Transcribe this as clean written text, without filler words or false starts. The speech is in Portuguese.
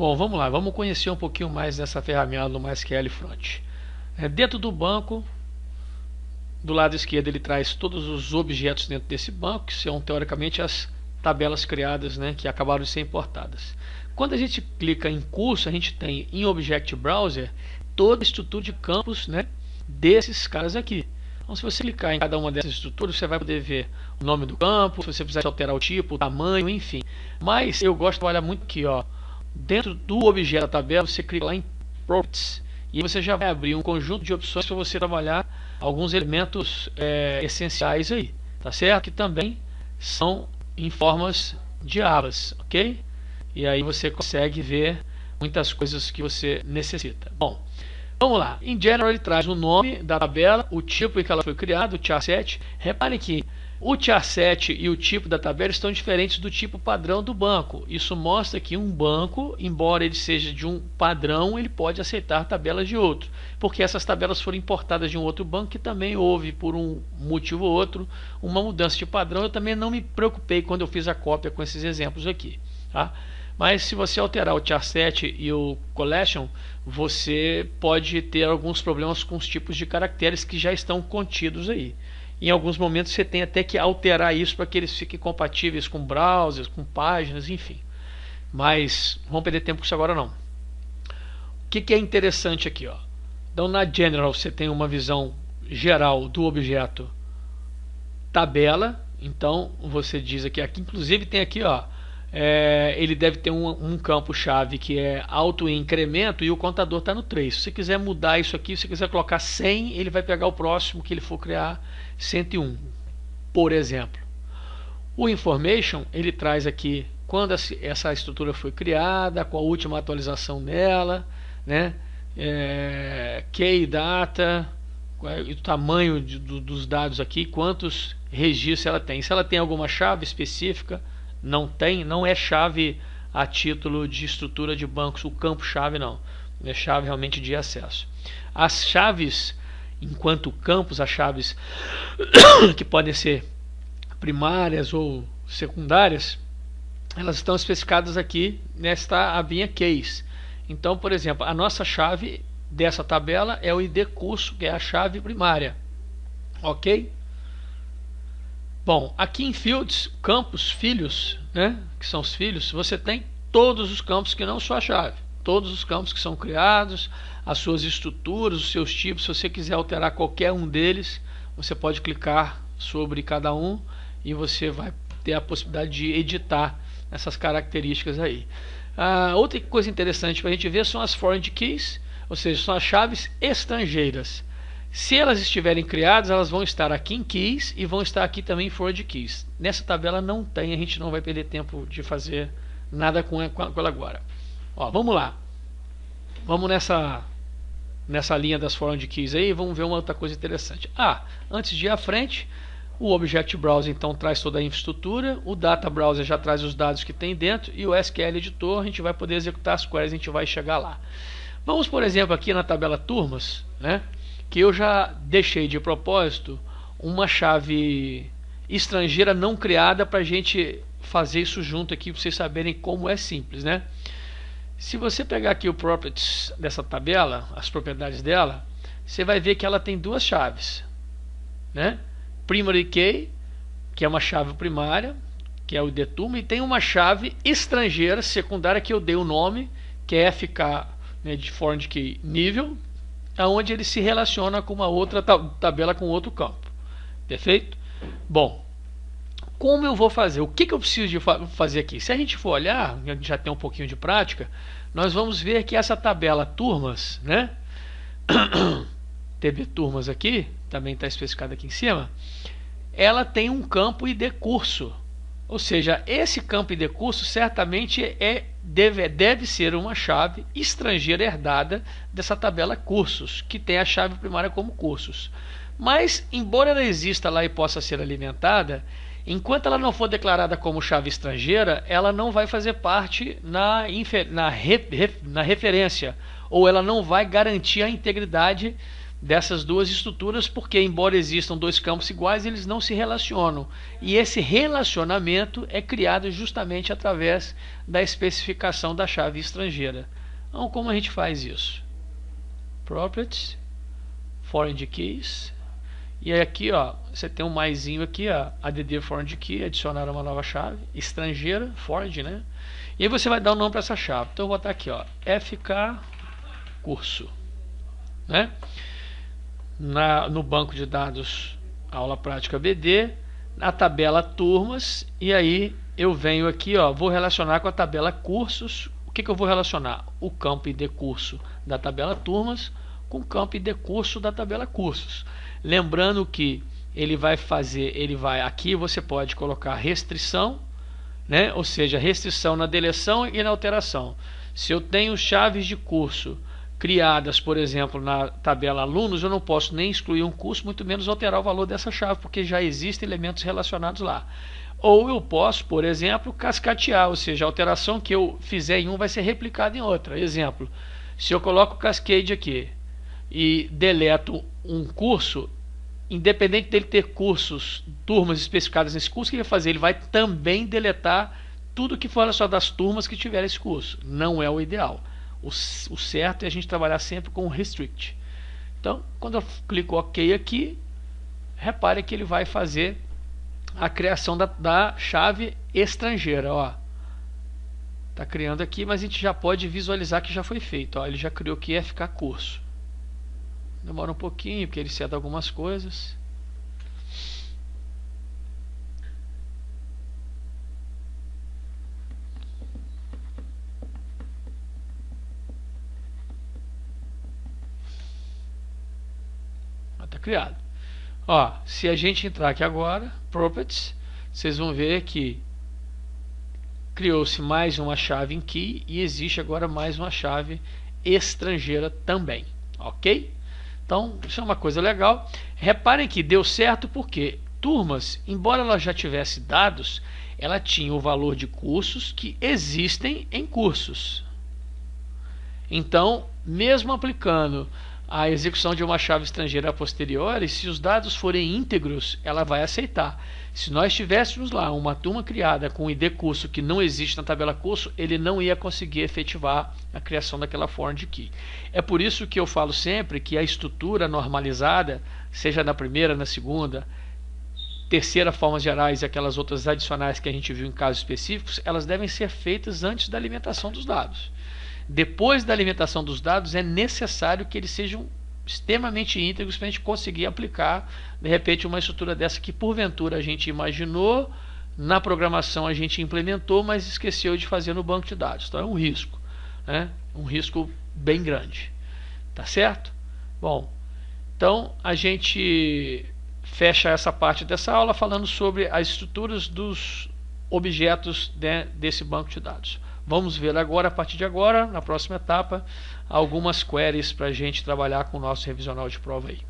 Bom, vamos lá, vamos conhecer um pouquinho mais dessa ferramenta do MySQL Front. Dentro do banco, do lado esquerdo ele traz todos os objetos dentro desse banco, que são teoricamente as tabelas criadas, né, que acabaram de ser importadas. Quando a gente clica em curso, a gente tem em Object Browser toda a estrutura de campos, né, desses caras aqui. Então, se você clicar em cada uma dessas estruturas, você vai poder ver o nome do campo, se você precisar alterar o tipo, o tamanho, enfim. Mas eu gosto de trabalhar muito aqui, ó. Dentro do objeto da tabela, você clica lá em Properties e você já vai abrir um conjunto de opções para você trabalhar alguns elementos essenciais aí, tá certo? Que também são em formas de abas, ok? E aí você consegue ver muitas coisas que você necessita. Bom, vamos lá. Em geral, ele traz o nome da tabela, o tipo em que ela foi criada, o char7. Repare que o char7 e o tipo da tabela estão diferentes do tipo padrão do banco. Isso mostra que um banco, embora ele seja de um padrão, ele pode aceitar tabelas de outro, porque essas tabelas foram importadas de um outro banco que também houve, por um motivo ou outro, uma mudança de padrão. Eu também não me preocupei quando eu fiz a cópia com esses exemplos aqui, tá? Mas se você alterar o char7 e o collection, você pode ter alguns problemas com os tipos de caracteres que já estão contidos aí. Em alguns momentos você tem até que alterar isso para que eles fiquem compatíveis com browsers, com páginas, enfim. Mas não vamos perder tempo com isso agora não. O que é interessante aqui, ó? Então na General você tem uma visão geral do objeto tabela. Então você diz aqui inclusive tem aqui, ó, ele deve ter um campo-chave que é auto-incremento e o contador está no 3. Se você quiser mudar isso aqui, se você quiser colocar 100, ele vai pegar o próximo que ele for criar, 101, por exemplo. O information, ele traz aqui quando essa estrutura foi criada, com a última atualização dela, né? Key data, o tamanho dos dados aqui, quantos registros ela tem. Se ela tem alguma chave específica, não é chave a título de estrutura de bancos, o campo-chave não, é chave realmente de acesso. As chaves, enquanto campos, as chaves que podem ser primárias ou secundárias, elas estão especificadas aqui nesta abinha case. Então, por exemplo, a nossa chave dessa tabela é o ID curso, que é a chave primária, ok? Bom, aqui em Fields, campos, filhos, né, que são os filhos, você tem todos os campos que não só a chave. Todos os campos que são criados, as suas estruturas, os seus tipos. Se você quiser alterar qualquer um deles, você pode clicar sobre cada um e você vai ter a possibilidade de editar essas características aí. Outra coisa interessante para a gente ver são as foreign keys, ou seja, são as chaves estrangeiras. Se elas estiverem criadas, elas vão estar aqui em keys e vão estar aqui também em foreign keys. Nessa tabela não tem, a gente não vai perder tempo de fazer nada com ela agora. Ó, vamos lá. Vamos nessa linha das foreign keys aí, vamos ver uma outra coisa interessante. Antes de ir à frente, o Object Browser então traz toda a infraestrutura, o Data Browser já traz os dados que tem dentro e o SQL Editor a gente vai poder executar as queries, a gente vai chegar lá. Vamos, por exemplo, aqui na tabela turmas, né? Que eu já deixei de propósito uma chave estrangeira não criada para a gente fazer isso junto aqui, para vocês saberem como é simples, né? Se você pegar aqui o properties dessa tabela, as propriedades dela, você vai ver que ela tem duas chaves, né? Primary key, que é uma chave primária, que é o ID turma, e tem uma chave estrangeira secundária que eu dei o nome, que é FK, né, de foreign key nível, onde ele se relaciona com uma outra tabela com outro campo. Perfeito? Bom, como eu vou fazer? O que eu preciso de fazer aqui? Se a gente for olhar, a gente já tem um pouquinho de prática, nós vamos ver que essa tabela turmas, né? TB turmas aqui, também está especificado aqui em cima, ela tem um campo ID curso. Ou seja, esse campo ID curso certamente deve ser uma chave estrangeira herdada dessa tabela cursos, que tem a chave primária como cursos. Mas, embora ela exista lá e possa ser alimentada, enquanto ela não for declarada como chave estrangeira, ela não vai fazer parte na referência, ou ela não vai garantir a integridade dessas duas estruturas, porque embora existam dois campos iguais, eles não se relacionam. E esse relacionamento é criado justamente através da especificação da chave estrangeira. Então, como a gente faz isso? Properties, foreign keys, e aí aqui, ó, você tem um maisinho aqui, ó, add foreign key, adicionar uma nova chave estrangeira, foreign, né? E aí você vai dar o nome para essa chave. Então eu vou botar aqui, ó, FK curso, né? No banco de dados aula prática BD, na tabela turmas, e aí eu venho aqui, ó, vou relacionar com a tabela cursos. O que eu vou relacionar? O campo ID curso da tabela turmas com o campo ID curso da tabela cursos. Lembrando que ele vai aqui você pode colocar restrição, né? Ou seja, restrição na deleção e na alteração. Se eu tenho chaves de curso criadas, por exemplo, na tabela alunos, eu não posso nem excluir um curso, muito menos alterar o valor dessa chave, porque já existem elementos relacionados lá. Ou eu posso, por exemplo, cascatear, ou seja, a alteração que eu fizer em um vai ser replicada em outra. Exemplo, se eu coloco cascade aqui e deleto um curso, independente dele ter cursos, turmas especificadas nesse curso, o que ele vai fazer? Ele vai também deletar tudo que for relacionado às turmas que tiver esse curso. Não é o ideal. O certo é a gente trabalhar sempre com o restrict. Então, quando eu clico OK aqui, repare que ele vai fazer a criação da chave estrangeira. Ó, tá criando aqui, mas a gente já pode visualizar que já foi feito. Ó, ele já criou aqui FK curso. Demora um pouquinho, porque ele cede algumas coisas. Está criado. Ó, se a gente entrar aqui agora, Properties, vocês vão ver que criou-se mais uma chave em key e existe agora mais uma chave estrangeira também. Ok? Então, isso é uma coisa legal. Reparem que deu certo porque turmas, embora ela já tivesse dados, ela tinha o valor de cursos que existem em cursos. Então, mesmo aplicando a execução de uma chave estrangeira a posteriori, se os dados forem íntegros, ela vai aceitar. Se nós tivéssemos lá uma turma criada com ID curso que não existe na tabela curso, ele não ia conseguir efetivar a criação daquela foreign key. É por isso que eu falo sempre que a estrutura normalizada, seja na primeira, na segunda, terceira formas gerais e aquelas outras adicionais que a gente viu em casos específicos, elas devem ser feitas antes da alimentação dos dados. Depois da alimentação dos dados, é necessário que eles sejam extremamente íntegros para a gente conseguir aplicar, de repente, uma estrutura dessa que, porventura, a gente imaginou, na programação a gente implementou, mas esqueceu de fazer no banco de dados. Então é um risco, né? Um risco bem grande. Tá certo? Bom, então a gente fecha essa parte dessa aula falando sobre as estruturas dos objetos desse banco de dados. Vamos ver agora, a partir de agora, na próxima etapa, algumas queries para a gente trabalhar com o nosso revisional de prova aí.